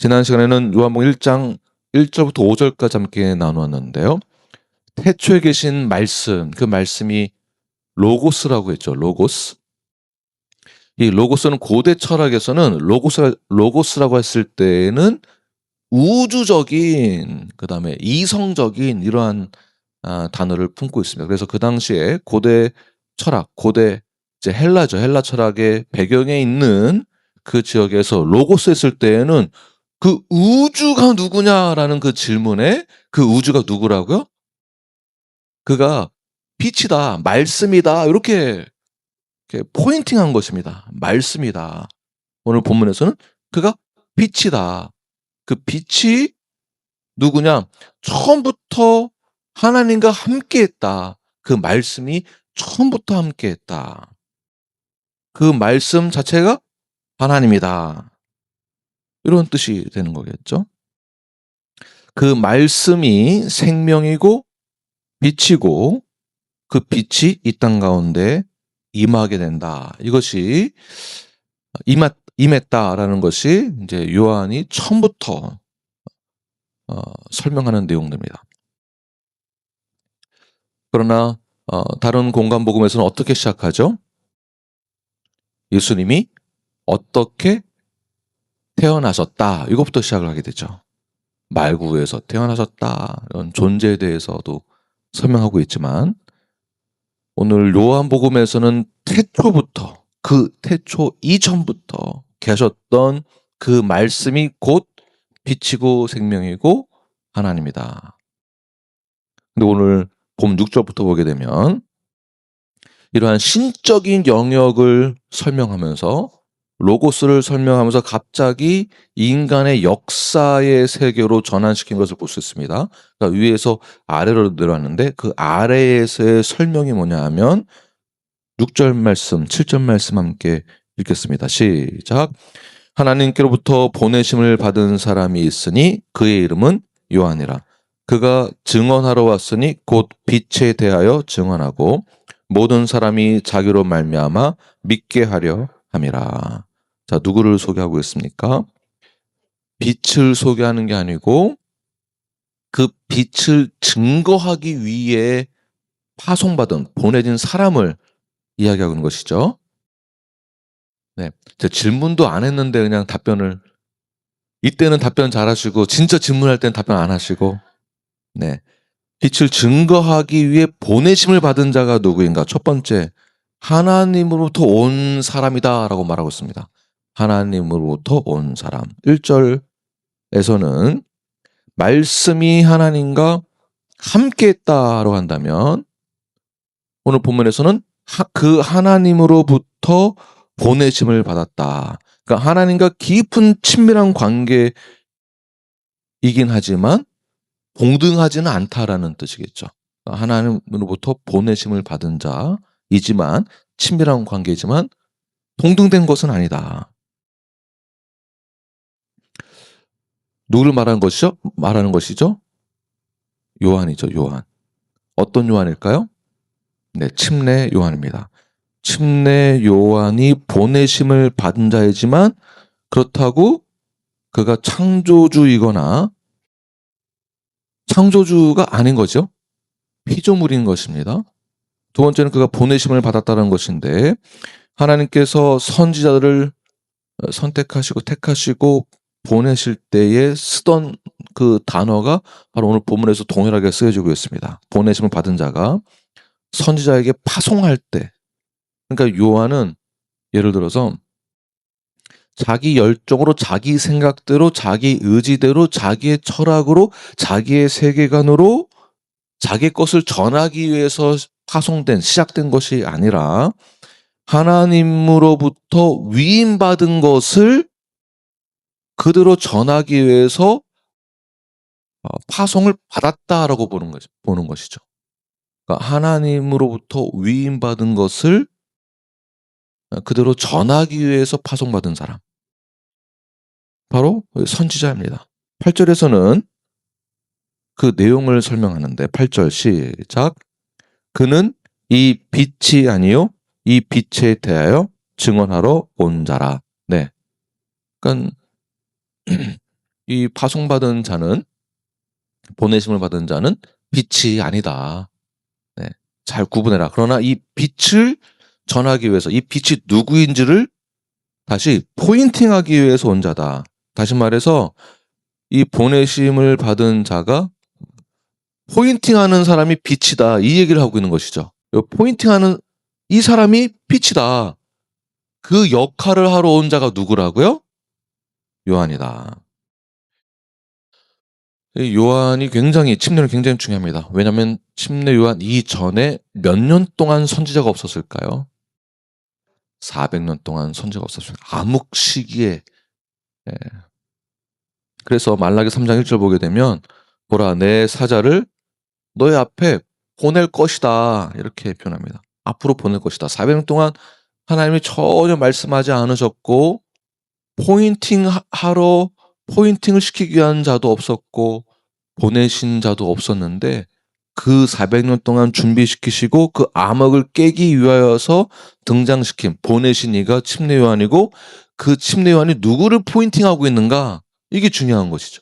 지난 시간에는 요한복음 1장 1절부터 5절까지 함께 나누었는데요. 태초에 계신 말씀, 그 말씀이 로고스라고 했죠. 로고스. 이 로고스는 고대 철학에서는 로고스라고 했을 때에는 우주적인, 그다음에 이성적인 이러한 단어를 품고 있습니다. 그래서 그 당시에 고대 철학, 고대 이제 헬라죠. 헬라 철학의 배경에 있는 그 지역에서 로고스 했을 때에는 그 우주가 누구냐라는 그 질문에 그 우주가 누구라고요? 그가 빛이다, 말씀이다, 이렇게 포인팅한 것입니다. 말씀이다. 오늘 본문에서는 그가 빛이다. 그 빛이 누구냐? 처음부터 하나님과 함께했다. 그 말씀이 처음부터 함께했다. 그 말씀 자체가 하나님이다. 이런 뜻이 되는 거겠죠. 그 말씀이 생명이고 빛이고 그 빛이 이 땅 가운데 임하게 된다. 이것이 임했다라는 것이 이제 요한이 처음부터 설명하는 내용들입니다. 그러나 다른 공간 복음에서는 어떻게 시작하죠? 예수님이 어떻게 태어나셨다. 이것부터 시작을 하게 되죠. 말구에서 태어나셨다. 이런 존재에 대해서도 설명하고 있지만 오늘 요한복음에서는 태초부터, 그 태초 이전부터 계셨던 그 말씀이 곧 빛이고 생명이고 하나님이다. 근데 오늘 봄 6절부터 보게 되면 이러한 신적인 영역을 설명하면서 로고스를 설명하면서 갑자기 인간의 역사의 세계로 전환시킨 것을 볼 수 있습니다. 그러니까 위에서 아래로 내려왔는데 그 아래에서의 설명이 뭐냐 하면 6절 말씀, 7절 말씀 함께 읽겠습니다. 시작. 하나님께로부터 보내심을 받은 사람이 있으니 그의 이름은 요한이라. 그가 증언하러 왔으니 곧 빛에 대하여 증언하고 모든 사람이 자기로 말미암아 믿게 하려 함이라. 자, 누구를 소개하고 있습니까? 빛을 소개하는 게 아니고 그 빛을 증거하기 위해 파송받은, 보내진 사람을 이야기하고 있는 것이죠. 네, 제가 질문도 안 했는데 그냥 답변을, 이때는 답변 잘 하시고 진짜 질문할 때는 답변 안 하시고, 네, 빛을 증거하기 위해 보내심을 받은 자가 누구인가? 첫 번째, 하나님으로부터 온 사람이다 라고 말하고 있습니다. 하나님으로부터 온 사람. 1절에서는 말씀이 하나님과 함께 했다라고 한다면 오늘 본문에서는 그 하나님으로부터 보내심을 받았다. 그러니까 하나님과 깊은 친밀한 관계이긴 하지만 동등하지는 않다라는 뜻이겠죠. 하나님으로부터 보내심을 받은 자이지만, 친밀한 관계이지만 동등된 것은 아니다. 누구를 말하는 것이죠? 요한이죠. 요한. 어떤 요한일까요? 네, 침례 요한입니다. 침례 요한이 보내심을 받은 자이지만 그렇다고 그가 창조주이거나 창조주가 아닌 거죠. 피조물인 것입니다. 두 번째는 그가 보내심을 받았다는 것인데, 하나님께서 선지자들을 선택하시고 택하시고 보내실 때에 쓰던 그 단어가 바로 오늘 본문에서 동일하게 쓰여지고 있습니다. 보내심을 받은 자가 선지자에게 파송할 때, 그러니까 요한은 예를 들어서 자기 열정으로, 자기 생각대로, 자기 의지대로, 자기의 철학으로, 자기의 세계관으로 자기 것을 전하기 위해서 시작된 것이 아니라 하나님으로부터 위임받은 것을 그대로 전하기 위해서 파송을 받았다라고 보는 것이죠. 그러니까 하나님으로부터 위임받은 것을 그대로 전하기 위해서 파송받은 사람, 바로 선지자입니다. 8절에서는 그 내용을 설명하는데, 8절 시작. 그는 이 빛이 아니요 이 빛에 대하여 증언하러 온 자라. 네, 그러니까 이 파송받은 자는, 보내심을 받은 자는 빛이 아니다. 네, 잘 구분해라. 그러나 이 빛을 전하기 위해서, 이 빛이 누구인지를 다시 포인팅하기 위해서 온 자다. 다시 말해서 이 보내심을 받은 자가 포인팅하는 사람이 빛이다, 이 얘기를 하고 있는 것이죠. 포인팅하는 이 사람이 빛이다. 그 역할을 하러 온 자가 누구라고요? 요한이다. 이 요한이 침례는 굉장히 중요합니다. 왜냐하면 침례 요한 이전에 몇 년 동안 선지자가 없었을까요? 400년 동안 선지자가 없었습니다. 암흑 시기에. 예. 그래서 말라기 3장 1절 보게 되면, 보라, 내 사자를 너의 앞에 보낼 것이다, 이렇게 표현합니다. 앞으로 보낼 것이다. 400년 동안 하나님이 전혀 말씀하지 않으셨고, 포인팅을 시키기 위한 자도 없었고 보내신 자도 없었는데, 그 400년 동안 준비시키시고 그 암흑을 깨기 위하여서 등장시킨, 보내신 이가 침례 요한이고, 그 침례 요한이 누구를 포인팅하고 있는가, 이게 중요한 것이죠.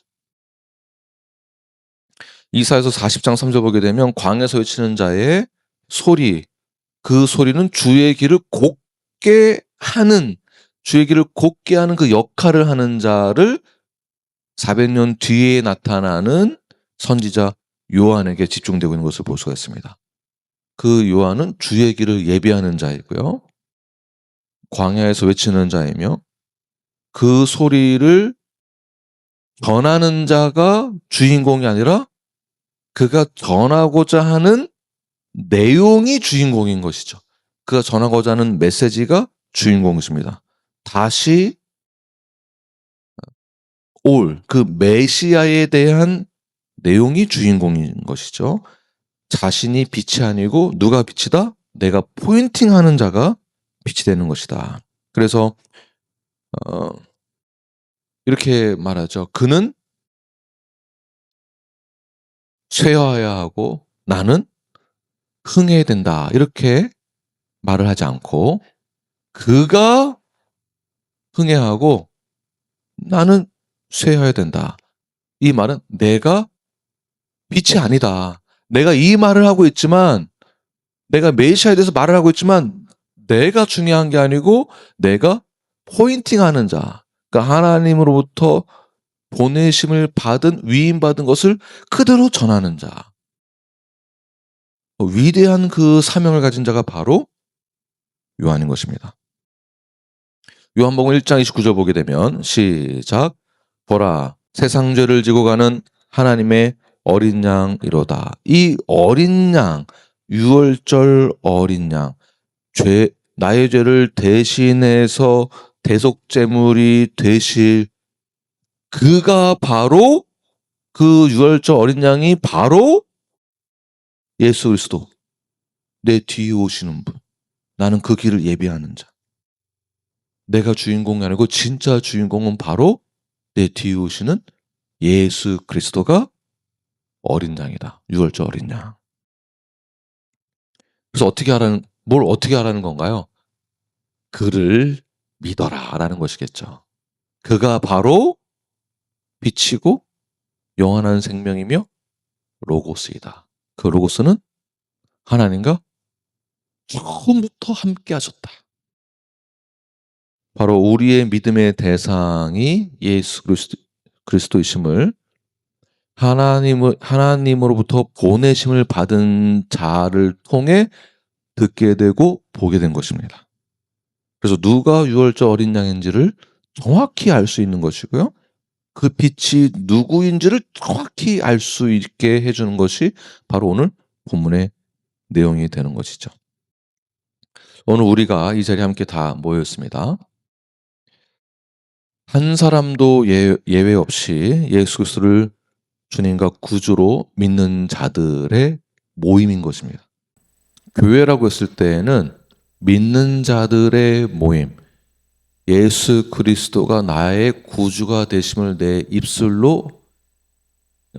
이사야서 40장 3절 보게 되면, 광야에서 외치는 자의 소리, 그 소리는 주의 길을 곧게 하는 그 역할을 하는 자를 400년 뒤에 나타나는 선지자 요한에게 집중되고 있는 것을 볼 수가 있습니다. 그 요한은 주의 길을 예비하는 자이고요, 광야에서 외치는 자이며, 그 소리를 전하는 자가 주인공이 아니라 그가 전하고자 하는 내용이 주인공인 것이죠. 그가 전하고자 하는 메시지가 주인공이십니다. 다시 올 그 메시아에 대한 내용이 주인공인 것이죠. 자신이 빛이 아니고 누가 빛이다? 내가 포인팅하는 자가 빛이 되는 것이다. 그래서 이렇게 말하죠. 그는 쇠하여야 하고 나는 흥해야 된다, 이렇게 말을 하지 않고, 그가 흥해야 하고 나는 쇠하여야 된다. 이 말은 내가 빛이 아니다. 내가 이 말을 하고 있지만, 내가 메시아에 대해서 말을 하고 있지만 내가 중요한 게 아니고 내가 포인팅하는 자, 그러니까 하나님으로부터 보내심을 받은, 위임받은 것을 그대로 전하는 자, 위대한 그 사명을 가진 자가 바로 요한인 것입니다. 요한복음 1장 29절 보게 되면, 시작. 보라, 세상 죄를 지고 가는 하나님의 어린 양이로다. 이 어린 양, 유월절 어린 양, 나의 죄를 대신해서 대속제물이 되실 그가 바로, 그 유월절 어린 양이 바로 예수 그리스도, 내 뒤에 오시는 분. 나는 그 길을 예비하는 자. 내가 주인공이 아니고 진짜 주인공은 바로 내 뒤에 오시는 예수 그리스도가 어린 양이다. 유월절 어린 양. 그래서 뭘 어떻게 하라는 건가요? 그를 믿어라라는 것이겠죠. 그가 바로 빛이고 영원한 생명이며 로고스이다. 그 로고스는 하나님과 처음부터 함께 하셨다. 바로 우리의 믿음의 대상이 예수 그리스도이심을, 하나님으로부터 보내심을 받은 자를 통해 듣게 되고 보게 된 것입니다. 그래서 누가 유월절 어린 양인지를 정확히 알 수 있는 것이고요, 그 빛이 누구인지를 정확히 알 수 있게 해주는 것이 바로 오늘 본문의 내용이 되는 것이죠. 오늘 우리가 이 자리에 함께 다 모였습니다. 한 사람도 예외 없이 예수 그리스도를 주님과 구주로 믿는 자들의 모임인 것입니다. 교회라고 했을 때에는 믿는 자들의 모임, 예수 그리스도가 나의 구주가 되심을 내 입술로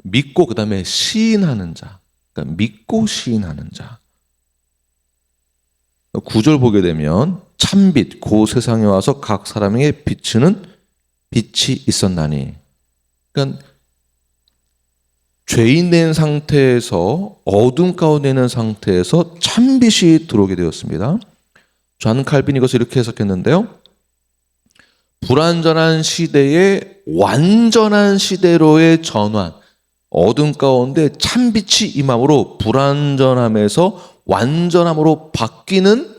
믿고 그 다음에 시인하는 자, 그러니까 믿고 시인하는 자. 9절 보게 되면, 참빛 그 세상에 와서 각 사람에게 비추는 빛이 있었나니. 그러니까 죄인 된 상태에서 어둠 가운데 있는 상태에서 참빛이 들어오게 되었습니다. 존 칼빈이 이것을 이렇게 해석했는데요. 불완전한 시대에 완전한 시대로의 전환, 어둠 가운데 참빛이 임함으로 불완전함에서 완전함으로 바뀌는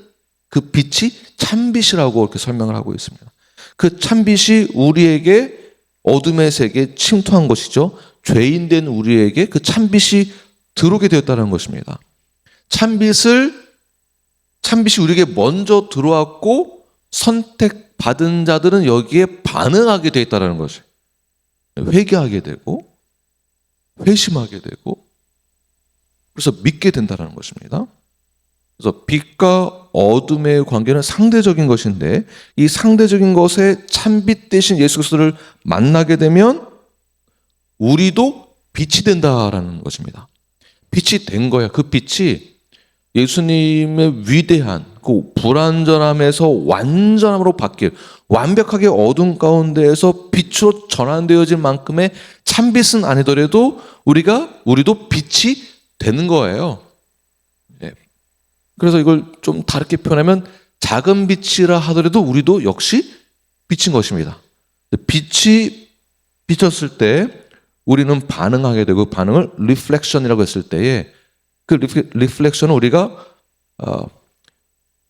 그 빛이 참빛이라고 이렇게 설명을 하고 있습니다. 그 참빛이 우리에게 어둠의 세계에 침투한 것이죠. 죄인된 우리에게 그 참빛이 들어오게 되었다는 것입니다. 참빛이 우리에게 먼저 들어왔고 선택받은 자들은 여기에 반응하게 되어 있다는 것이에요. 회개하게 되고 회심하게 되고 그래서 믿게 된다는 것입니다. 그래서 빛과 어둠의 관계는 상대적인 것인데 이 상대적인 것에 참빛 대신 예수 그리스도를 만나게 되면 우리도 빛이 된다라는 것입니다. 빛이 된 거야. 그 빛이 예수님의 위대한 그 불완전함에서 완전함으로 바뀔 완벽하게 어둠 가운데에서 빛으로 전환되어질 만큼의 참빛은 아니더라도 우리도 빛이 되는 거예요. 그래서 이걸 좀 다르게 표현하면 작은 빛이라 하더라도 우리도 역시 빛인 것입니다. 빛이 비쳤을 때 우리는 반응하게 되고 반응을 리플렉션이라고 했을 때에 그 리플렉션은 우리가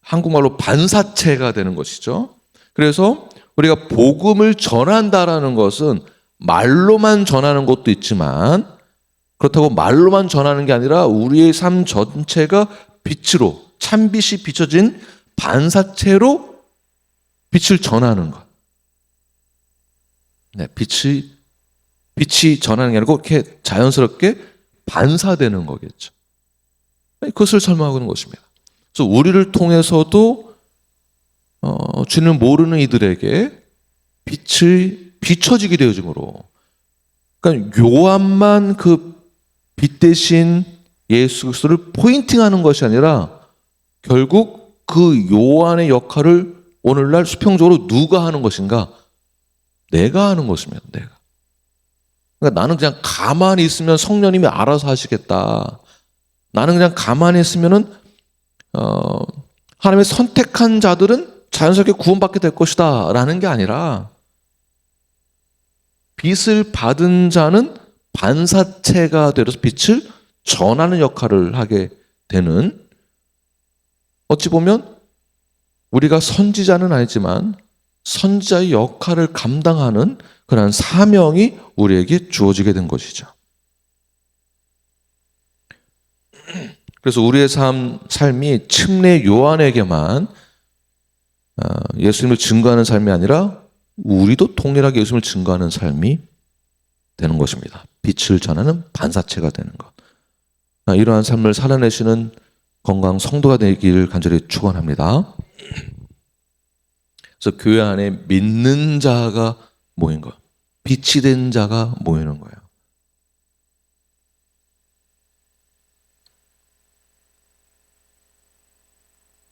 한국말로 반사체가 되는 것이죠. 그래서 우리가 복음을 전한다라는 것은 말로만 전하는 것도 있지만 그렇다고 말로만 전하는 게 아니라 우리의 삶 전체가 빛으로 참빛이 비춰진 반사체로 빛을 전하는 것. 네, 빛이 전하는 게 아니고 이렇게 자연스럽게 반사되는 거겠죠. 그것을 설명하고 있는 것입니다. 그래서 우리를 통해서도 주는 모르는 이들에게 빛이 비춰지게 되어짐으로, 그러니까 요한만 그 빛 대신 예수 그리스도를 포인팅하는 것이 아니라 결국 그 요한의 역할을 오늘날 수평적으로 누가 하는 것인가? 내가 하는 것입니다. 내가. 그러니까 나는 그냥 가만히 있으면 성령님이 알아서 하시겠다. 나는 그냥 가만히 있으면은 하나님의 선택한 자들은 자연스럽게 구원받게 될 것이다 라는 게 아니라 빛을 받은 자는 반사체가 되어서 빛을 전하는 역할을 하게 되는, 어찌 보면 우리가 선지자는 아니지만 선지자의 역할을 감당하는 그런 사명이 우리에게 주어지게 된 것이죠. 그래서 우리의 삶이 침례 요한에게만 예수님을 증거하는 삶이 아니라 우리도 동일하게 예수님을 증거하는 삶이 되는 것입니다. 빛을 전하는 반사체가 되는 것. 이러한 삶을 살아내시는 건강 성도가 되기를 간절히 축원합니다. 그래서 교회 안에 믿는 자가 모인 것, 빛이 된 자가 모이는 거예요.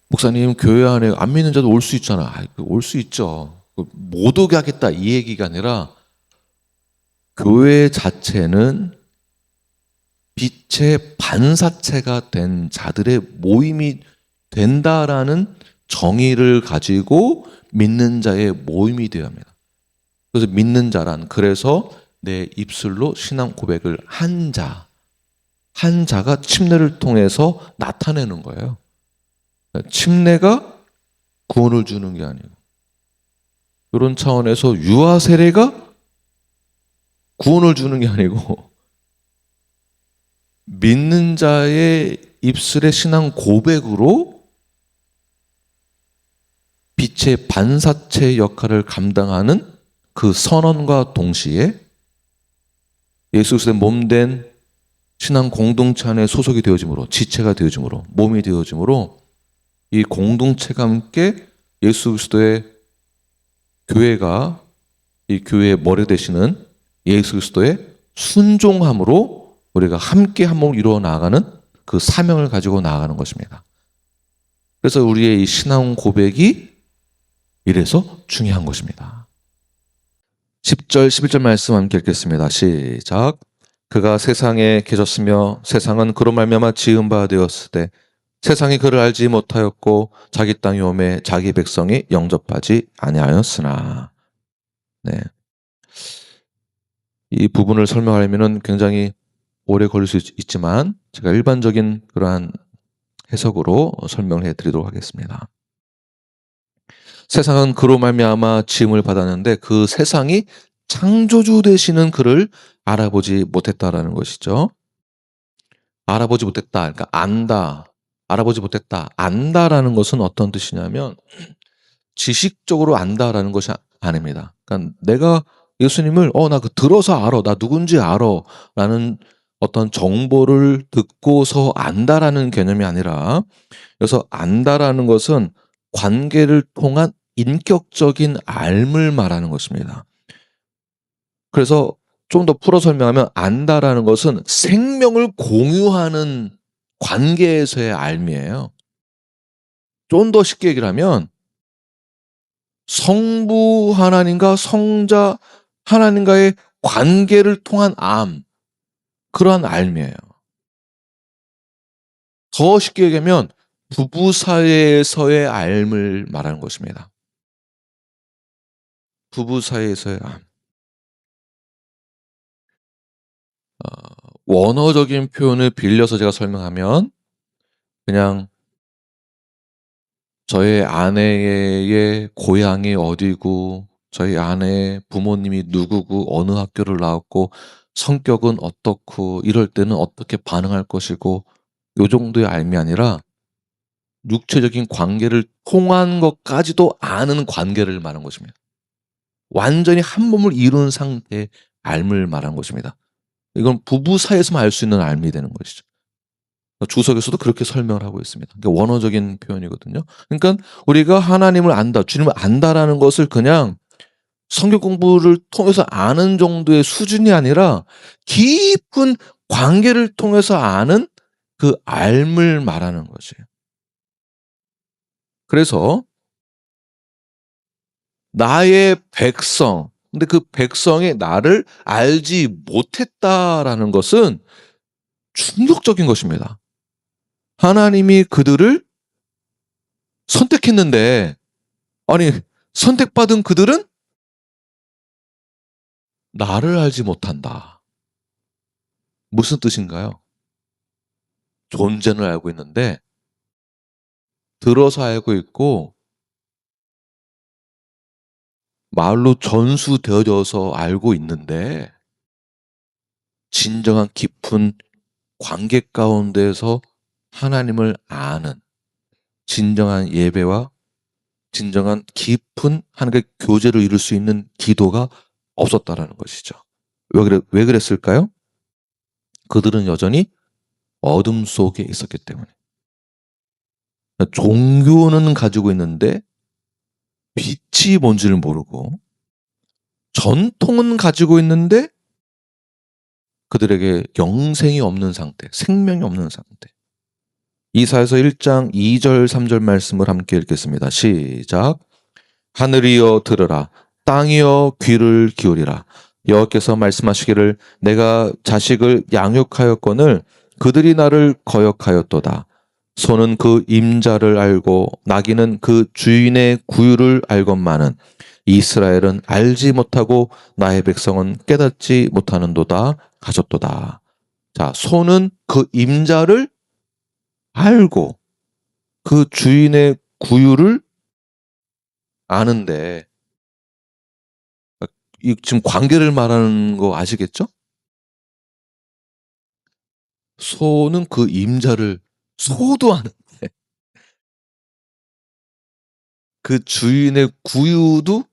목사님, 교회 안에 안 믿는 자도 올 수 있잖아. 올 수 있죠. 못 오게 하겠다 이 얘기가 아니라 교회 자체는 빛의 반사체가 된 자들의 모임이 된다라는 정의를 가지고 믿는 자의 모임이 되어야 합니다. 그래서 믿는 자란, 그래서 내 입술로 신앙 고백을 한 자가 침례를 통해서 나타내는 거예요. 침례가 구원을 주는 게 아니고, 이런 차원에서 유아 세례가 구원을 주는 게 아니고 믿는 자의 입술의 신앙 고백으로 빛의 반사체 역할을 감당하는 그 선언과 동시에 예수 그리스도의 몸된 신앙 공동체 안에 소속이 되어짐으로, 지체가 되어짐으로, 몸이 되어짐으로 이 공동체가 함께 예수 그리스도의 교회가 이 교회의 머리 되시는 예수 그리스도의 순종함으로 우리가 함께 한 몸을 이루어 나가는 그 사명을 가지고 나아가는 것입니다. 그래서 우리의 이 신앙 고백이 이래서 중요한 것입니다. 10절, 11절 말씀 함께 읽겠습니다. 시작. 그가 세상에 계셨으며 세상은 그로 말미암아 지은 바 되었으되 세상이 그를 알지 못하였고 자기 땅이 오매 자기 백성이 영접하지 아니하였으나. 네. 이 부분을 설명하려면 굉장히 오래 걸릴 수 있지만 제가 일반적인 그러한 해석으로 설명을 해드리도록 하겠습니다. 세상은 그로 말미암아 지음을 받았는데 그 세상이 창조주 되시는 그를 알아보지 못했다라는 것이죠. 알아보지 못했다. 그러니까 안다. 알아보지 못했다. 안다라는 것은 어떤 뜻이냐면 지식적으로 안다라는 것이 아닙니다. 그러니까 내가 예수님을 나 그 들어서 알아. 나 누군지 알아라는 어떤 정보를 듣고서 안다라는 개념이 아니라, 그래서 안다라는 것은 관계를 통한 인격적인 알을 말하는 것입니다. 그래서 좀 더 풀어 설명하면 안다라는 것은 생명을 공유하는 관계에서의 알미예요. 좀 더 쉽게 얘기를 하면 성부 하나님과 성자 하나님과의 관계를 통한 그러한 알미예요. 더 쉽게 얘기하면 부부 사이에서의 알을 말하는 것입니다. 부부 사이에서의 알. 원어적인 표현을 빌려서 제가 설명하면 그냥 저희 아내의 고향이 어디고 저희 아내의 부모님이 누구고 어느 학교를 나왔고 성격은 어떻고 이럴 때는 어떻게 반응할 것이고 요 정도의 알미 아니라 육체적인 관계를 통한 것까지도 아는 관계를 말하는 것입니다. 완전히 한 몸을 이룬 상태의 알을 말하는 것입니다. 이건 부부 사이에서만 알 수 있는 알미 되는 것이죠. 주석에서도 그렇게 설명을 하고 있습니다. 그게 원어적인 표현이거든요. 그러니까 우리가 하나님을 안다, 주님을 안다라는 것을 그냥 성경 공부를 통해서 아는 정도의 수준이 아니라 깊은 관계를 통해서 아는 그 알을 말하는 것이에요. 그래서 나의 백성, 근데 그 백성이 나를 알지 못했다라는 것은 충격적인 것입니다. 하나님이 그들을 선택했는데, 아니, 선택받은 그들은 나를 알지 못한다. 무슨 뜻인가요? 존재는 알고 있는데, 들어서 알고 있고, 말로 전수되어져서 알고 있는데, 진정한 깊은 관계 가운데서 하나님을 아는 진정한 예배와 진정한 깊은 하나님과의 교제를 이룰 수 있는 기도가 없었다라는 것이죠. 왜 그랬을까요? 그들은 여전히 어둠 속에 있었기 때문에. 종교는 가지고 있는데 빛이 뭔지를 모르고, 전통은 가지고 있는데 그들에게 영생이 없는 상태, 생명이 없는 상태. 이사야서 1장 2절 3절 말씀을 함께 읽겠습니다. 시작. 하늘이여 들으라, 땅이여 귀를 기울이라. 여호와께서 말씀하시기를 내가 자식을 양육하였거늘 그들이 나를 거역하였도다. 소는 그 임자를 알고 나귀는 그 주인의 구유를 알건만은 이스라엘은 알지 못하고 나의 백성은 깨닫지 못하는도다 하셨도다. 자, 소는 그 임자를 알고 그 주인의 구유를 아는데, 이 지금 관계를 말하는 거 아시겠죠? 소는 그 임자를 소도 아는데 그 주인의 구유도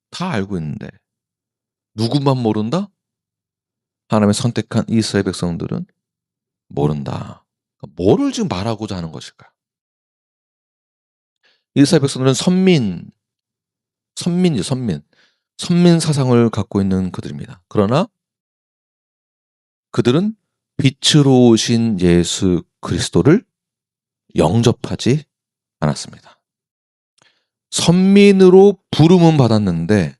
다 알고 있는데 누구만 모른다? 하나님의 선택한 이스라엘 백성들은 모른다. 뭐를 지금 말하고자 하는 것일까? 이스라엘 백성들은 선민이죠, 선민. 선민 사상을 갖고 있는 그들입니다. 그러나 그들은 빛으로 오신 예수 그리스도를 영접하지 않았습니다. 선민으로 부름은 받았는데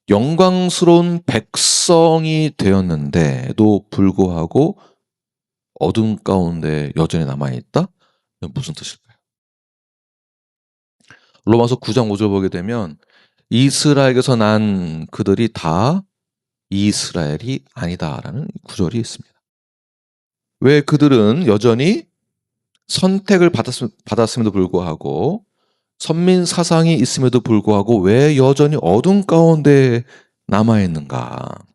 영광스러운 백성이 되었는데도 불구하고 어둠 가운데 여전히 남아있다? 무슨 뜻일까요? 로마서 9장 5절 보게 되면 이스라엘에서 난 그들이 다 이스라엘이 아니다라는 구절이 있습니다. 왜 그들은 여전히 선택을 받았음에도 불구하고 선민 사상이 있음에도 불구하고 왜 여전히 어둠 가운데 남아있는가?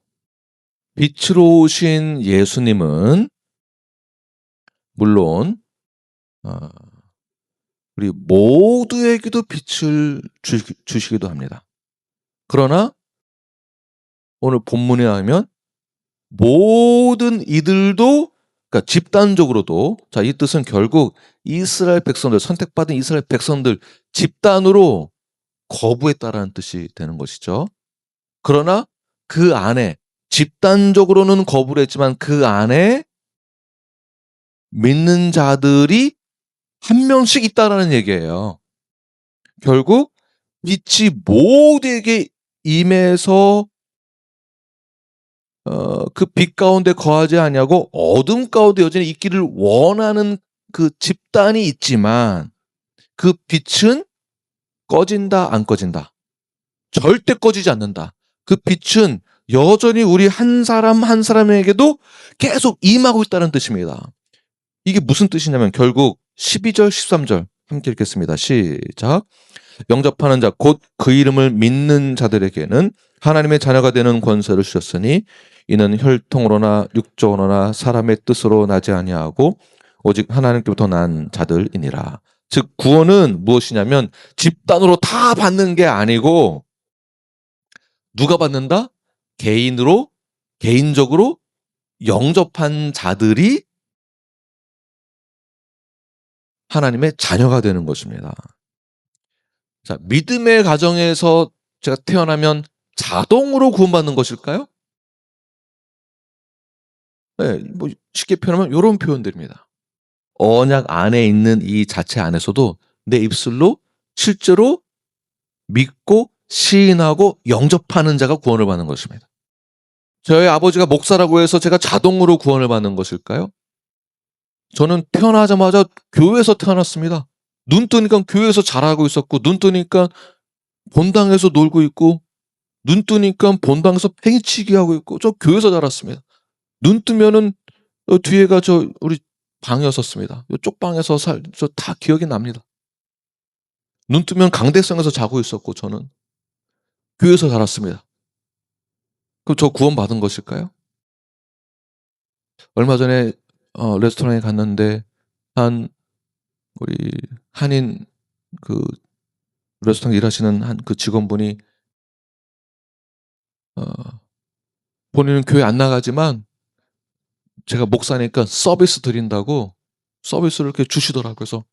빛으로 오신 예수님은 물론 우리 모두에게도 빛을 주시기도 합니다. 그러나 오늘 본문에 하면 모든 이들도, 그러니까 집단적으로도, 자, 이 뜻은 결국 이스라엘 백성들, 선택받은 이스라엘 백성들 집단으로 거부했다라는 뜻이 되는 것이죠. 그러나 그 안에 집단적으로는 거부를 했지만 그 안에 믿는 자들이 한 명씩 있다라는 얘기예요. 결국 빛이 모두에게 임해서 그 빛 가운데 거하지 아니하고 어둠 가운데 여전히 있기를 원하는 그 집단이 있지만 그 빛은 꺼진다 안 꺼진다. 절대 꺼지지 않는다. 그 빛은 여전히 우리 한 사람 한 사람에게도 계속 임하고 있다는 뜻입니다. 이게 무슨 뜻이냐면 결국 12절 13절 함께 읽겠습니다. 시작. 영접하는 자 곧 그 이름을 믿는 자들에게는 하나님의 자녀가 되는 권세를 주셨으니 이는 혈통으로나 육적으로나 사람의 뜻으로 나지 아니하고 오직 하나님께부터 난 자들이니라. 즉 구원은 무엇이냐면 집단으로 다 받는 게 아니고 누가 받는다? 개인적으로 영접한 자들이 하나님의 자녀가 되는 것입니다. 자, 믿음의 가정에서 제가 태어나면 자동으로 구원받는 것일까요? 네, 뭐 쉽게 표현하면 이런 표현들입니다. 언약 안에 있는 이 자체 안에서도 내 입술로 실제로 믿고 시인하고 영접하는 자가 구원을 받는 것입니다. 저희 아버지가 목사라고 해서 제가 자동으로 구원을 받는 것일까요? 저는 태어나자마자 교회에서 태어났습니다. 눈 뜨니까 교회에서 자라고 있었고, 눈 뜨니까 본당에서 놀고 있고, 눈 뜨니까 본당에서 팽이치기 하고 있고, 저 교회에서 자랐습니다. 눈 뜨면은 뒤에가 우리 방이었었습니다. 이쪽 방에서 저 다 기억이 납니다. 눈 뜨면 강대성에서 자고 있었고, 저는 교회에서 자랐습니다. 그럼 저 구원 받은 것일까요? 얼마 전에 레스토랑에 갔는데 우리 한인 그 레스토랑 일하시는 그 직원분이 본인은 교회 안 나가지만 제가 목사니까 서비스 드린다고 서비스를 이렇게 주시더라고요. 그래서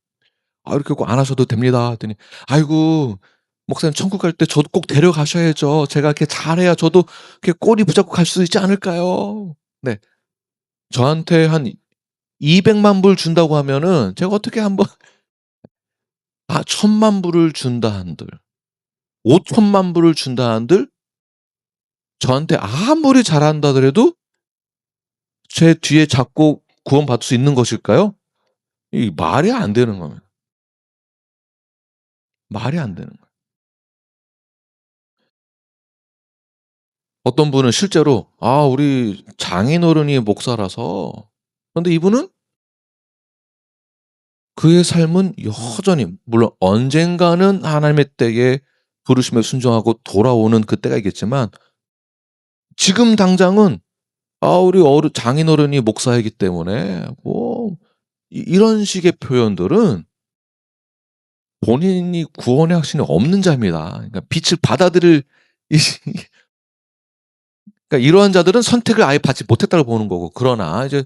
이렇게 꼭 안 하셔도 됩니다 했더니 아이고 목사님 천국 갈 때 저도 꼭 데려가셔야죠. 제가 이렇게 잘해야 저도 이렇게 꼬리 붙잡고 갈 수 있지 않을까요? 네. 저한테 한 200만 불 준다고 하면은 제가 어떻게 한번 1000만 불을 준다 한들 5천만 불을 준다 한들 저한테 아무리 잘한다 하더라도 제 뒤에 잡고 구원받을 수 있는 것일까요? 이 말이 안 되는 겁니다. 말이 안 되는 거예요. 어떤 분은 실제로 우리 장인어른이 목사라서 그런데 이분은 그의 삶은 여전히 물론 언젠가는 하나님의 때에 부르심에 순종하고 돌아오는 그때가 있겠지만 지금 당장은 우리 장인어른이 목사이기 때문에 뭐 이런 식의 표현들은 본인이 구원의 확신이 없는 자입니다. 그러니까 빛을 받아들일 그러니까 이러한 자들은 선택을 아예 받지 못했다고 보는 거고 그러나 이제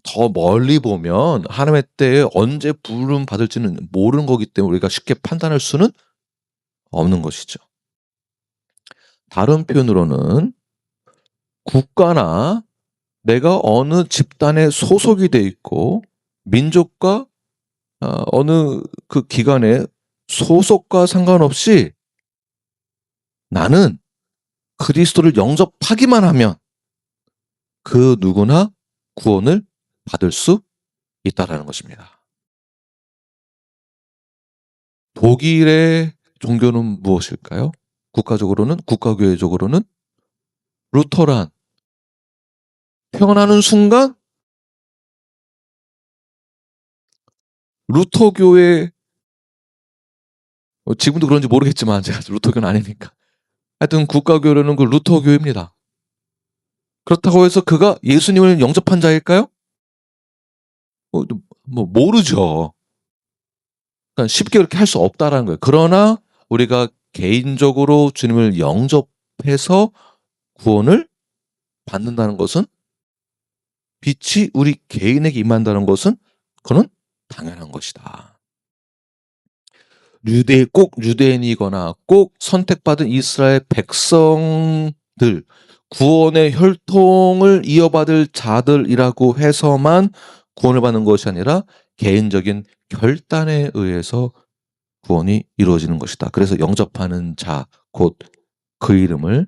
더 멀리 보면 하나님의 때에 언제 부름 받을지는 모르는 거기 때문에 우리가 쉽게 판단할 수는 없는 것이죠. 다른 표현으로는 국가나 내가 어느 집단에 소속이 돼 있고 민족과 어느 그 기관의 소속과 상관없이 나는 그리스도를 영접하기만 하면 그 누구나 구원을 받을 수 있다라는 것입니다. 독일의 종교는 무엇일까요? 국가교회적으로는 루터란. 태어나는 순간 루터교회, 지금도 그런지 모르겠지만 제가 루터교는 아니니까. 하여튼 국가교회는 그 루터교회입니다. 그렇다고 해서 그가 예수님을 영접한 자일까요? 모르죠. 그러니까 쉽게 그렇게 할 수 없다라는 거예요. 그러나 우리가 개인적으로 주님을 영접해서 구원을 받는다는 것은, 빛이 우리 개인에게 임한다는 것은 그건 당연한 것이다. 꼭 유대인이거나 꼭 선택받은 이스라엘 백성들, 구원의 혈통을 이어받을 자들이라고 해서만 구원을 받는 것이 아니라 개인적인 결단에 의해서 구원이 이루어지는 것이다. 그래서 영접하는 자, 곧 그 이름을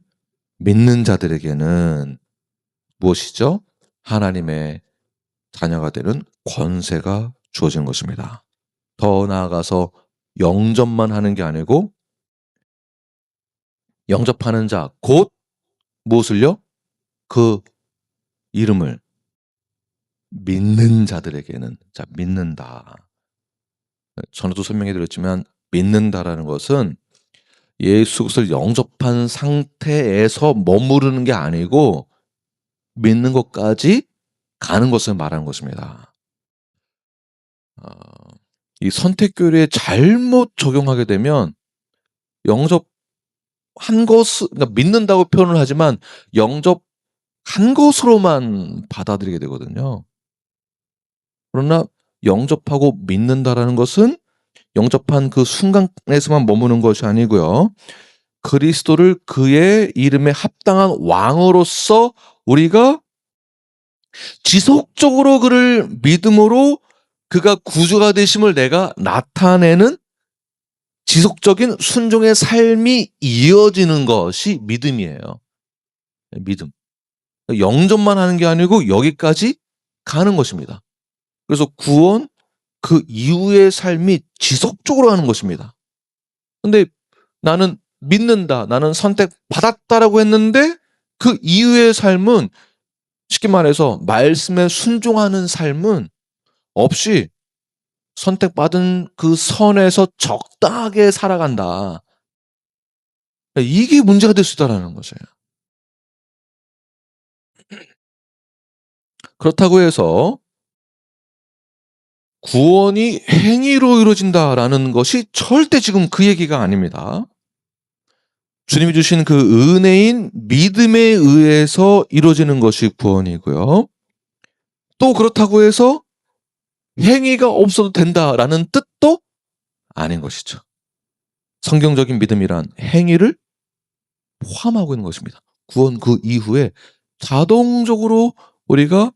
믿는 자들에게는 무엇이죠? 하나님의 자녀가 되는 권세가 주어진 것입니다. 더 나아가서 영접만 하는 게 아니고 영접하는 자, 곧 무엇을요? 그 이름을 믿는 자들에게는, 자, 믿는다. 전에도 설명해 드렸지만 믿는다라는 것은 예수 그리스도를 영접한 상태에서 머무르는 게 아니고 믿는 것까지 가는 것을 말하는 것입니다. 이 선택교리에 잘못 적용하게 되면 영접한 것을, 그러니까 믿는다고 표현을 하지만 영접한 것으로만 받아들이게 되거든요. 그러나 영접하고 믿는다라는 것은 영접한 그 순간에서만 머무는 것이 아니고요. 그리스도를 그의 이름에 합당한 왕으로서 우리가 지속적으로 그를 믿음으로 그가 구주가 되심을 내가 나타내는 지속적인 순종의 삶이 이어지는 것이 믿음이에요. 믿음. 영접만 하는 게 아니고 여기까지 가는 것입니다. 그래서 구원, 그 이후의 삶이 지속적으로 하는 것입니다. 근데 나는 믿는다, 나는 선택받았다라고 했는데 그 이후의 삶은, 쉽게 말해서 말씀에 순종하는 삶은 없이 선택받은 그 선에서 적당하게 살아간다. 이게 문제가 될 수 있다는 것이에요. 그렇다고 해서 구원이 행위로 이루어진다라는 것이 절대 지금 그 얘기가 아닙니다. 주님이 주신 그 은혜인 믿음에 의해서 이루어지는 것이 구원이고요. 또 그렇다고 해서 행위가 없어도 된다라는 뜻도 아닌 것이죠. 성경적인 믿음이란 행위를 포함하고 있는 것입니다. 구원 그 이후에 자동적으로 우리가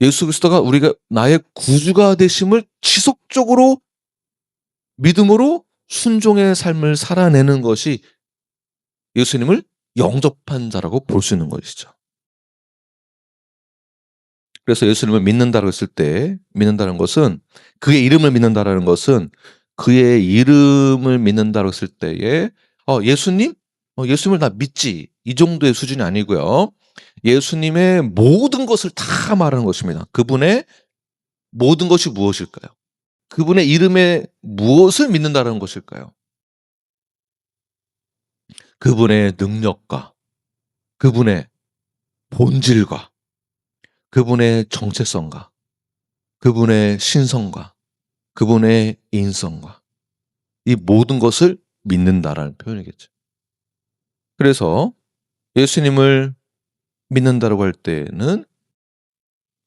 예수 그리스도가 우리가 나의 구주가 되심을 지속적으로 믿음으로 순종의 삶을 살아내는 것이 예수님을 영접한 자라고 볼 수 있는 것이죠. 그래서 예수님을 믿는다고 했을 때, 믿는다는 것은, 그의 이름을 믿는다라는 것은 그의 이름을 믿는다고 했을 때에 예수님? 예수님을 나 믿지, 이 정도의 수준이 아니고요. 예수님의 모든 것을 다 말하는 것입니다. 그분의 모든 것이 무엇일까요? 그분의 이름에 무엇을 믿는다는 것일까요? 그분의 능력과 그분의 본질과 그분의 정체성과 그분의 신성과 그분의 인성과 이 모든 것을 믿는다라는 표현이겠죠. 그래서 예수님을 믿는다라고 할 때는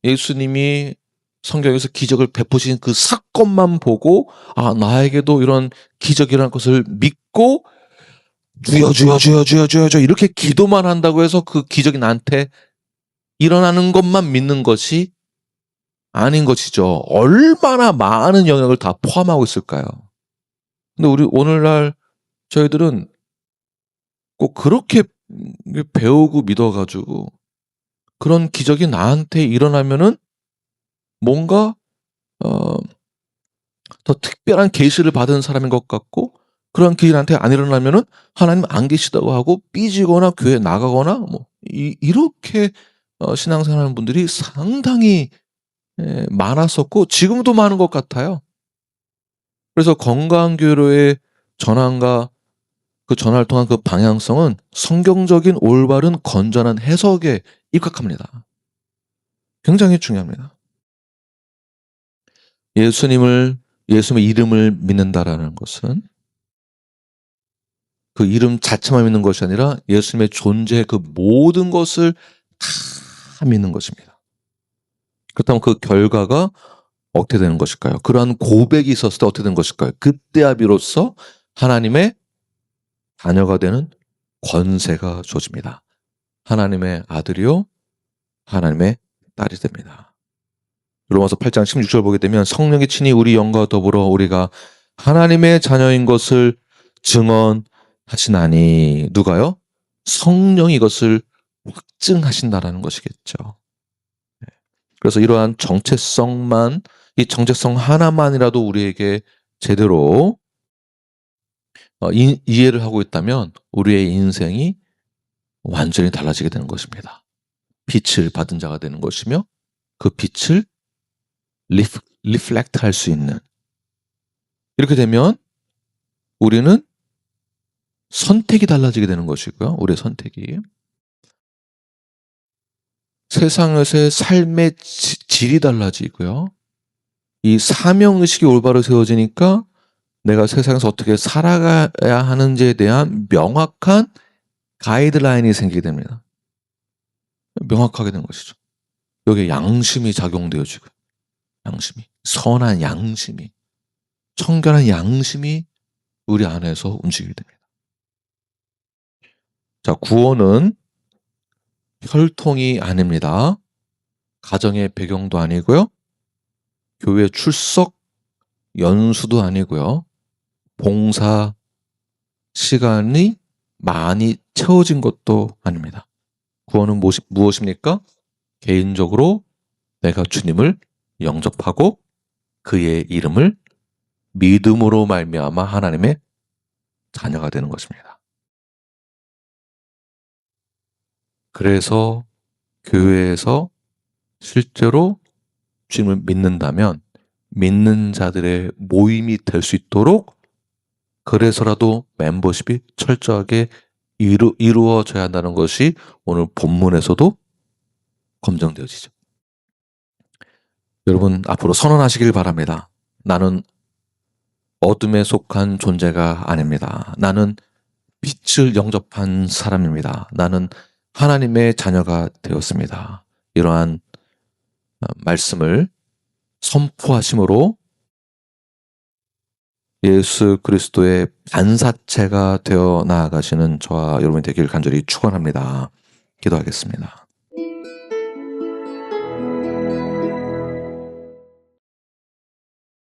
예수님이 성경에서 기적을 베푸신 그 사건만 보고 나에게도 이런 기적이라는 것을 믿고 주여 주여 주여 주여 주여 주여 이렇게 기도만 한다고 해서 그 기적이 나한테 일어나는 것만 믿는 것이 아닌 것이죠. 얼마나 많은 영역을 다 포함하고 있을까요? 근데 우리 오늘날 저희들은 꼭 그렇게 배우고 믿어가지고 그런 기적이 나한테 일어나면은 뭔가 더 특별한 계시를 받은 사람인 것 같고, 그런 기적이 나한테 안 일어나면은 하나님 안 계시다고 하고 삐지거나 교회 나가거나 뭐 이렇게 신앙생활하는 분들이 상당히 많았었고 지금도 많은 것 같아요. 그래서 건강교회로의 전환과 그 전환을 통한 그 방향성은 성경적인 올바른 건전한 해석에 입각합니다. 굉장히 중요합니다. 예수님의 이름을 믿는다라는 것은 그 이름 자체만 믿는 것이 아니라 예수님의 존재 그 모든 것을 다 믿는 것입니다. 그렇다면 그 결과가 어떻게 되는 것일까요? 그러한 고백이 있었을 때 어떻게 되는 것일까요? 그때야 비로소 하나님의 자녀가 되는 권세가 주어집니다. 하나님의 아들이요 하나님의 딸이 됩니다. 로마서 8장 16절 보게 되면 성령이 친히 우리 영과 더불어 우리가 하나님의 자녀인 것을 증언하시나니, 누가요? 성령이 이것을 확증하신다라는 것이겠죠. 그래서 이러한 정체성만, 이 정체성 하나만이라도 우리에게 제대로 이해를 하고 있다면 우리의 인생이 완전히 달라지게 되는 것입니다. 빛을 받은 자가 되는 것이며 그 빛을 리플렉트 할 수 있는, 이렇게 되면 우리는 선택이 달라지게 되는 것이고요. 우리의 선택이 세상에서의 삶의 질이 달라지고요. 이 사명의식이 올바로 세워지니까 내가 세상에서 어떻게 살아가야 하는지에 대한 명확한 가이드라인이 생기게 됩니다. 명확하게 된 것이죠. 여기에 양심이 작용되어지고, 양심이, 선한 양심이, 청결한 양심이 우리 안에서 움직이게 됩니다. 자, 구원은 혈통이 아닙니다. 가정의 배경도 아니고요. 교회 출석 연수도 아니고요. 봉사 시간이 많이 채워진 것도 아닙니다. 구원은 무엇입니까? 개인적으로 내가 주님을 영접하고 그의 이름을 믿음으로 말미암아 하나님의 자녀가 되는 것입니다. 그래서 교회에서 실제로 주님을 믿는다면 믿는 자들의 모임이 될 수 있도록, 그래서라도 멤버십이 철저하게 이루어져야 한다는 것이 오늘 본문에서도 검증되어지죠. 여러분 앞으로 선언하시길 바랍니다. 나는 어둠에 속한 존재가 아닙니다. 나는 빛을 영접한 사람입니다. 나는 하나님의 자녀가 되었습니다. 이러한 말씀을 선포하심으로 예수 그리스도의 반사체가 되어 나아가시는 저와 여러분이 되길 간절히 축원합니다. 기도하겠습니다.